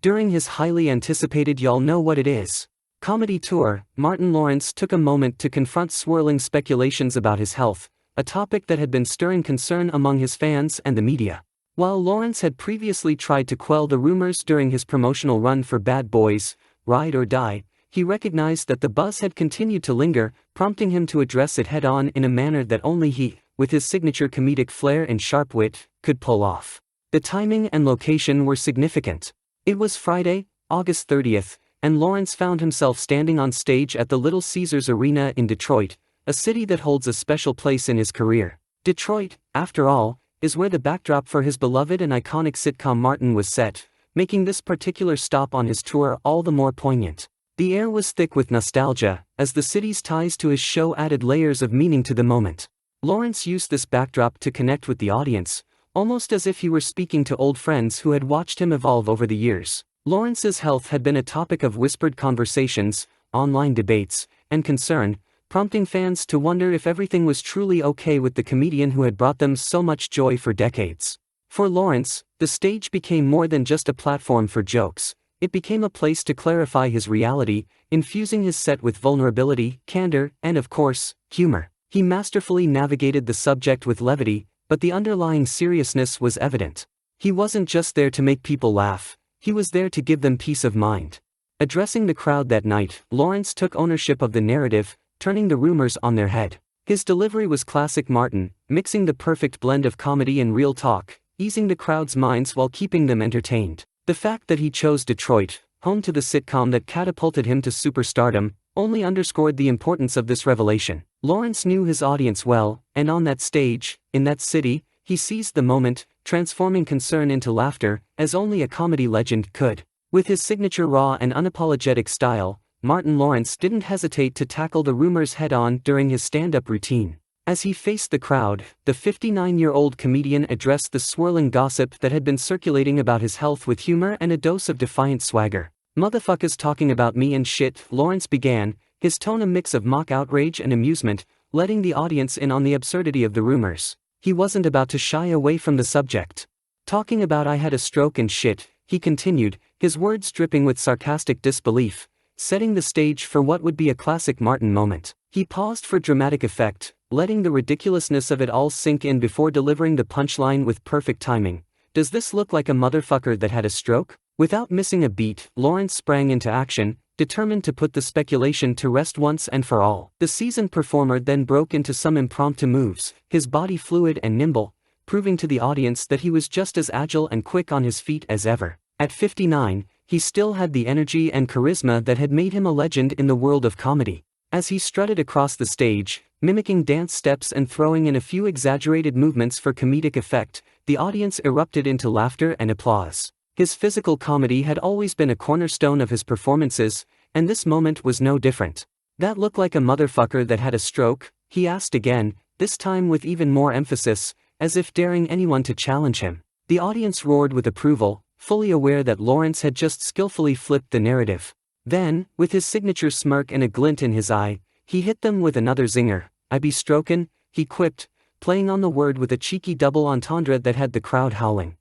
During his highly anticipated Y'all Know What It Is comedy tour, Martin Lawrence took a moment to confront swirling speculations about his health, a topic that had been stirring concern among his fans and the media. While Lawrence had previously tried to quell the rumors during his promotional run for Bad Boys, Ride or Die, he recognized that the buzz had continued to linger, prompting him to address it head-on in a manner that only he, with his signature comedic flair and sharp wit, could pull off. The timing and location were significant. It was Friday, August 30th, and Lawrence found himself standing on stage at the Little Caesars Arena in Detroit, a city that holds a special place in his career. Detroit, after all, is where the backdrop for his beloved and iconic sitcom Martin was set, making this particular stop on his tour all the more poignant. The air was thick with nostalgia, as the city's ties to his show added layers of meaning to the moment. Lawrence used this backdrop to connect with the audience, almost as if he were speaking to old friends who had watched him evolve over the years. Lawrence's health had been a topic of whispered conversations, online debates, and concern, prompting fans to wonder if everything was truly okay with the comedian who had brought them so much joy for decades. For Lawrence, the stage became more than just a platform for jokes. It became a place to clarify his reality, infusing his set with vulnerability, candor, and of course, humor. He masterfully navigated the subject with levity, but the underlying seriousness was evident. He wasn't just there to make people laugh, he was there to give them peace of mind. Addressing the crowd that night, Lawrence took ownership of the narrative, turning the rumors on their head. His delivery was classic Martin, mixing the perfect blend of comedy and real talk, easing the crowd's minds while keeping them entertained. The fact that he chose Detroit, home to the sitcom that catapulted him to superstardom, only underscored the importance of this revelation. Lawrence knew his audience well, and on that stage, in that city, he seized the moment, transforming concern into laughter, as only a comedy legend could. With his signature raw and unapologetic style, Martin Lawrence didn't hesitate to tackle the rumors head-on during his stand-up routine. As he faced the crowd, the 59-year-old comedian addressed the swirling gossip that had been circulating about his health with humor and a dose of defiant swagger. "Motherfuckers talking about me and shit," Lawrence began, his tone a mix of mock outrage and amusement, letting the audience in on the absurdity of the rumors. He wasn't about to shy away from the subject. "Talking about I had a stroke and shit," he continued, his words dripping with sarcastic disbelief, setting the stage for what would be a classic Martin moment. He paused for dramatic effect, letting the ridiculousness of it all sink in before delivering the punchline with perfect timing. "Does this look like a motherfucker that had a stroke?" Without missing a beat, Lawrence sprang into action, determined to put the speculation to rest once and for all. The seasoned performer then broke into some impromptu moves, his body fluid and nimble, proving to the audience that he was just as agile and quick on his feet as ever. At 59, he still had the energy and charisma that had made him a legend in the world of comedy. As he strutted across the stage, mimicking dance steps and throwing in a few exaggerated movements for comedic effect, the audience erupted into laughter and applause. His physical comedy had always been a cornerstone of his performances, and this moment was no different. "That looked like a motherfucker that had a stroke?" he asked again, this time with even more emphasis, as if daring anyone to challenge him. The audience roared with approval, fully aware that Lawrence had just skillfully flipped the narrative. Then, with his signature smirk and a glint in his eye, he hit them with another zinger. "I be strokin'," he quipped, playing on the word with a cheeky double entendre that had the crowd howling.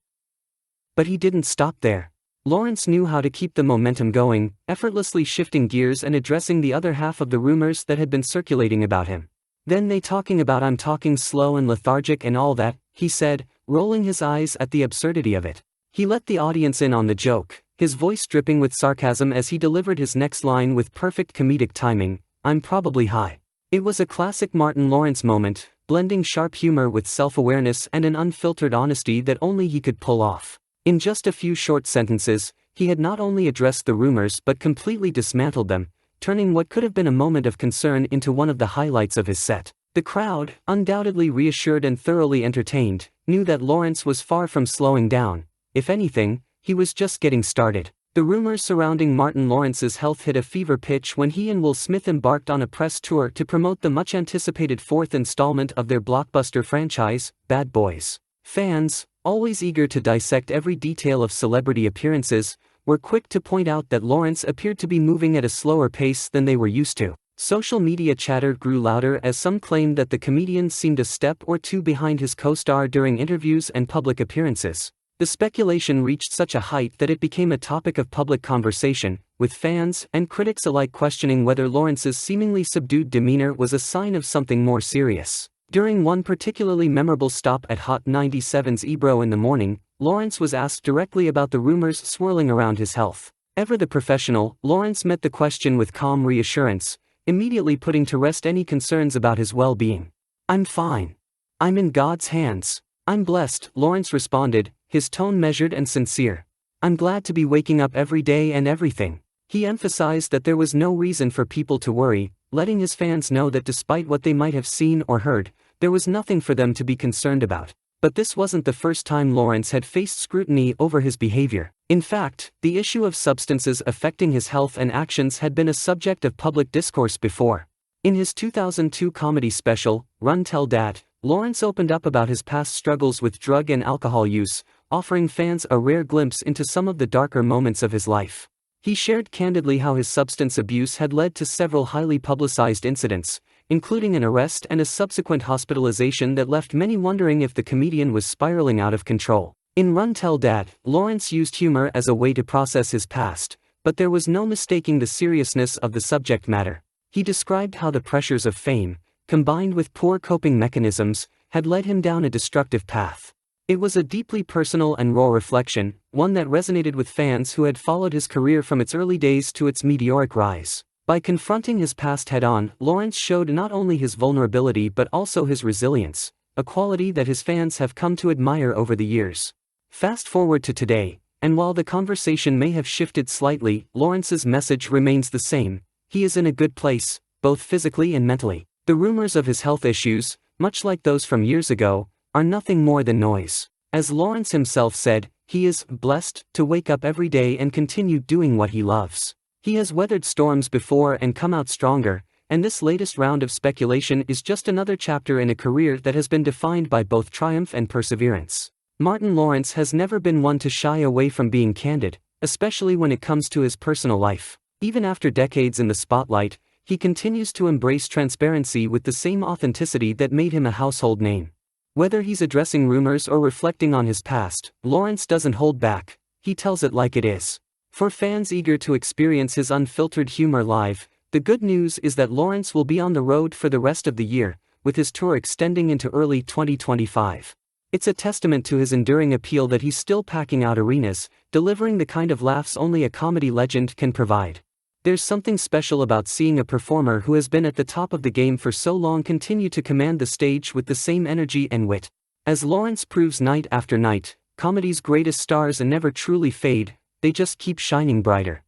But he didn't stop there. Lawrence knew how to keep the momentum going, effortlessly shifting gears and addressing the other half of the rumors that had been circulating about him. "Then they talking about I'm talking slow and lethargic and all that," he said, rolling his eyes at the absurdity of it. He let the audience in on the joke, his voice dripping with sarcasm as he delivered his next line with perfect comedic timing, "I'm probably high." It was a classic Martin Lawrence moment, blending sharp humor with self-awareness and an unfiltered honesty that only he could pull off. In just a few short sentences, he had not only addressed the rumors but completely dismantled them, turning what could have been a moment of concern into one of the highlights of his set. The crowd, undoubtedly reassured and thoroughly entertained, knew that Lawrence was far from slowing down. If anything, he was just getting started. The rumors surrounding Martin Lawrence's health hit a fever pitch when he and Will Smith embarked on a press tour to promote the much-anticipated fourth installment of their blockbuster franchise, Bad Boys. Fans, always eager to dissect every detail of celebrity appearances, were quick to point out that Lawrence appeared to be moving at a slower pace than they were used to. Social media chatter grew louder as some claimed that the comedian seemed a step or two behind his co-star during interviews and public appearances. The speculation reached such a height that it became a topic of public conversation, with fans and critics alike questioning whether Lawrence's seemingly subdued demeanor was a sign of something more serious. During one particularly memorable stop at Hot 97's Ebro in the Morning, Lawrence was asked directly about the rumors swirling around his health. Ever the professional, Lawrence met the question with calm reassurance, immediately putting to rest any concerns about his well-being. "I'm fine. I'm in God's hands. I'm blessed," Lawrence responded, his tone measured and sincere. "I'm glad to be waking up every day and everything." He emphasized that there was no reason for people to worry, letting his fans know that despite what they might have seen or heard, there was nothing for them to be concerned about. But this wasn't the first time Lawrence had faced scrutiny over his behavior. In fact, the issue of substances affecting his health and actions had been a subject of public discourse before. In his 2002 comedy special, Run Tell Dat, Lawrence opened up about his past struggles with drug and alcohol use, offering fans a rare glimpse into some of the darker moments of his life. He shared candidly how his substance abuse had led to several highly publicized incidents, including an arrest and a subsequent hospitalization that left many wondering if the comedian was spiraling out of control. In Run Tell Dat, Lawrence used humor as a way to process his past, but there was no mistaking the seriousness of the subject matter. He described how the pressures of fame, combined with poor coping mechanisms, had led him down a destructive path. It was a deeply personal and raw reflection, one that resonated with fans who had followed his career from its early days to its meteoric rise. By confronting his past head-on, Lawrence showed not only his vulnerability but also his resilience, a quality that his fans have come to admire over the years. Fast forward to today, and while the conversation may have shifted slightly, Lawrence's message remains the same: he is in a good place, both physically and mentally. The rumors of his health issues, much like those from years ago, are nothing more than noise. As Lawrence himself said, he is blessed to wake up every day and continue doing what he loves. He has weathered storms before and come out stronger, and this latest round of speculation is just another chapter in a career that has been defined by both triumph and perseverance. Martin Lawrence has never been one to shy away from being candid, especially when it comes to his personal life. Even after decades in the spotlight, he continues to embrace transparency with the same authenticity that made him a household name. Whether he's addressing rumors or reflecting on his past, Lawrence doesn't hold back, he tells it like it is. For fans eager to experience his unfiltered humor live, the good news is that Lawrence will be on the road for the rest of the year, with his tour extending into early 2025. It's a testament to his enduring appeal that he's still packing out arenas, delivering the kind of laughs only a comedy legend can provide. There's something special about seeing a performer who has been at the top of the game for so long continue to command the stage with the same energy and wit. As Lawrence proves night after night, comedy's greatest stars never truly fade, they just keep shining brighter.